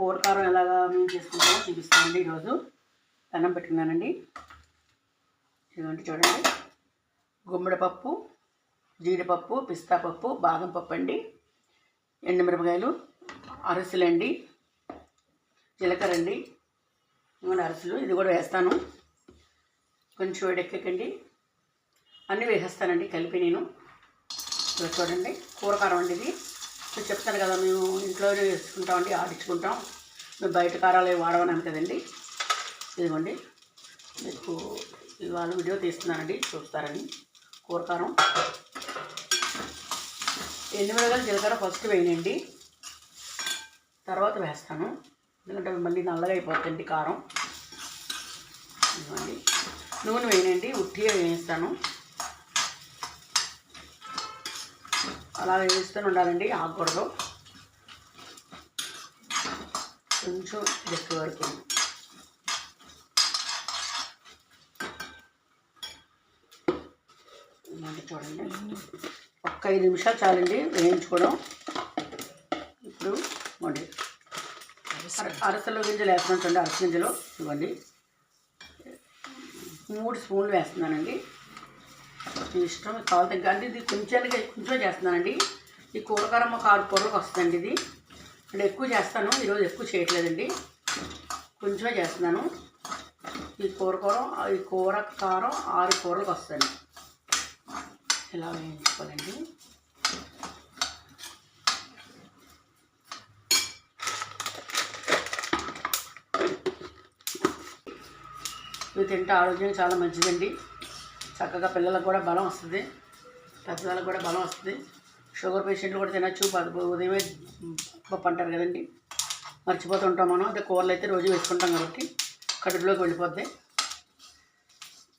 కూర కారం ఎలాగా మేము చేసుకుంటామో చూపిస్తానండి. ఈరోజు అన్నం పెట్టుకున్నానండి. ఇదిగోండి చూడండి, గుమ్మడి పప్పు, జీడిపప్పు, పిస్తా పప్పు, బాదం పప్పు అండి, ఎండుమిరపకాయలు, అరిసెలండి, జీలకర్ర అండి, ఇదిగోండి అరిసెలు. ఇది కూడా వేస్తాను, కొంచెం వేడెక్కకండి, అన్నీ వేసేస్తానండి కలిపి నేను. చూడండి కూర కారం అండి ఇది. చెప్తాను కదా, మేము ఇంట్లోనే వేసుకుంటామండి, ఆడించుకుంటాం. మేము బయట కారాలు ఏవి వాడమన్నాను కదండి. ఇదిగోండి మీకు ఇవాళ వీడియో తీస్తున్నానండి, చూస్తారని. కూర కారం, ఎండుమిరపకాయలు, జీలకర్ర ఫస్ట్ వేయనండి, తర్వాత వేస్తాను, ఎందుకంటే మళ్ళీ నల్లగా అయిపోతుంది కారం. ఇదిగోండి నూనె వేయనండి, ఉట్టిగా వేస్తాను. అలా వేస్తూనే ఉండాలండి, ఆగకూడదు. కొంచెం ఎక్కువ వరకు చూడండి, ఒక్క 5 నిమిషాలు చాలండి వేయించుకోవడం. ఇప్పుడు ఇవ్వండి అరసలు గింజలు వేస్తున్నాను చూడండి, అరస గింజలు ఇవ్వండి 3 స్పూన్లు వేస్తున్నానండి. ఇష్టం కావాలి కానీ ఇది కొంచెం చేస్తున్నానండి. ఈ కూరకారం ఒక 6 కూరలకు వస్తుందండి. ఇది అంటే ఎక్కువ చేస్తాను, ఈరోజు ఎక్కువ చేయట్లేదండి, కొంచెమే చేస్తున్నాను. ఈ కూర కారం 6 కూరలకు వస్తుంది. ఇలా వేయించుకోవాలండి. ఇవి తింటే ఆరోగ్యం చాలా మంచిదండి. చక్కగా పిల్లలకు కూడా బలం వస్తుంది, పెద్దవాళ్ళకి కూడా బలం వస్తుంది. షుగర్ పేషెంట్లు కూడా తినచ్చు. ఉదయమే పప్పు అంటారు కదండి, మర్చిపోతుంటాం మనం. అంటే కూరలు అయితే రోజు వేసుకుంటాం కాబట్టి కడుపులోకి వెళ్ళిపోద్ది.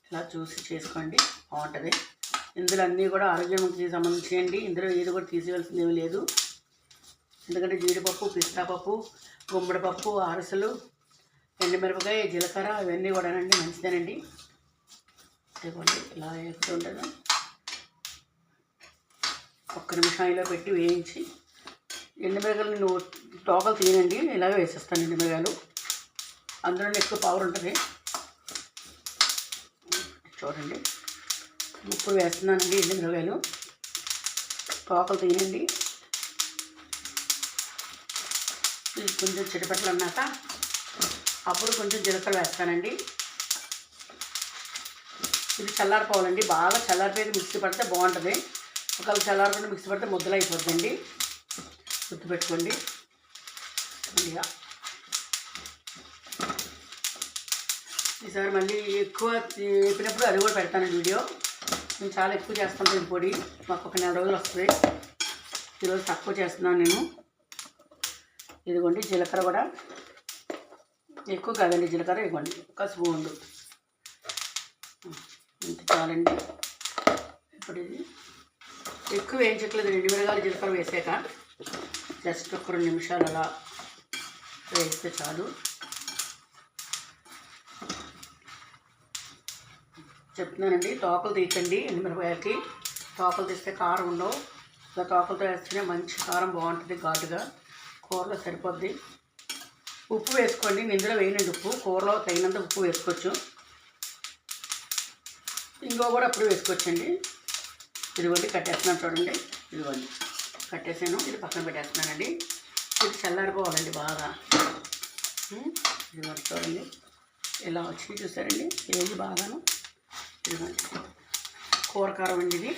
ఇలా చూసి చేసుకోండి, బాగుంటుంది. ఇందులో అన్నీ కూడా ఆరోగ్యానికి సంబంధించినవి. ఇందులో ఏది కూడా తీసేయాల్సింది ఏమీ లేదు, ఎందుకంటే జీడిపప్పు, పిస్తా పప్పు, గుమ్మడి పప్పు, అరిసెలు, ఎండుమిరపకాయ, జీలకర్ర ఇవన్నీ కూడానండి మంచిదేనండి. ఇదిగోండి ఇలా వేస్తుంటాను. 1 నిమిషం ఇలా పెట్టి వేయించి, ఎండుమిరపకాయలు నేను తోకలు తీయనండి, ఇలాగే వేసేస్తాను. ఎండుమిరపకాయలు అందులోనే ఎక్కువ పవర్ ఉంటుంది. చూడండి ఇప్పుడు వేస్తున్నానండి ఎండుమిరపకాయలు, తోకలు తీయండి. ఇది కొంచెం చిటపట్లు అన్నాక అప్పుడు కొంచెం జీలకర్ర వేస్తానండి. ఇది చల్లారిపోవాలండి, బాగా చల్లారిపోయి మిక్సీ పడితే బాగుంటుంది. ఒకవేళ చల్లారకుండా మిక్సీ పడితే ముద్దలు అయిపోతుందండి, గుర్తుపెట్టుకోండి. ఇక ఈసారి మళ్ళీ ఎక్కువ వేపినప్పుడు అది కూడా పెడతానండి వీడియో. నేను చాలా ఎక్కువ చేస్తాను ఈ పొడి, మాకు ఒక 4 రోజులు వస్తుంది. ఈరోజు తక్కువ చేస్తున్నాను నేను. ఇదిగోండి జీలకర్ర కూడా ఎక్కువ కాదండి, జీలకర్ర ఇవ్వండి 1 స్పూన్ ఇంత చాలండి. ఇప్పుడు ఇది ఎక్కువ వేయించట్లేదు, ఎండుమిరపకాయలు జీలకర్ర వేసాక జస్ట్ ఒక 2 నిమిషాలు అలా వేస్తే చాలు. చెప్తున్నానండి, తోకలు తీయకండి ఎండుమిరపకాయలకి. తోకలు తీస్తే కారం ఉండవు. ఇలా తోకలతో వేస్తేనే మంచి కారం బాగుంటుంది, ఘాటుగా కూరలో సరిపోద్ది. ఉప్పు వేసుకోండి, ఇందులో వేయనండి ఉప్పు, కూరలో తగినంత ఉప్పు వేసుకోవచ్చు. ఇంకో కూడా అప్పుడు వేసుకోవచ్చండి. ఇదిగోండి కట్టేస్తున్నాను చూడండి, ఇదిగోండి కట్టేసాను. ఇది పక్కన పెట్టేస్తున్నానండి. ఇది చల్లారిపోవాలండి బాగా. ఇదిగోండి చూడండి ఇలా వచ్చి చూసారండి, ఏది బాగాను. ఇదిగోండి కూర కారం అండి ఇది.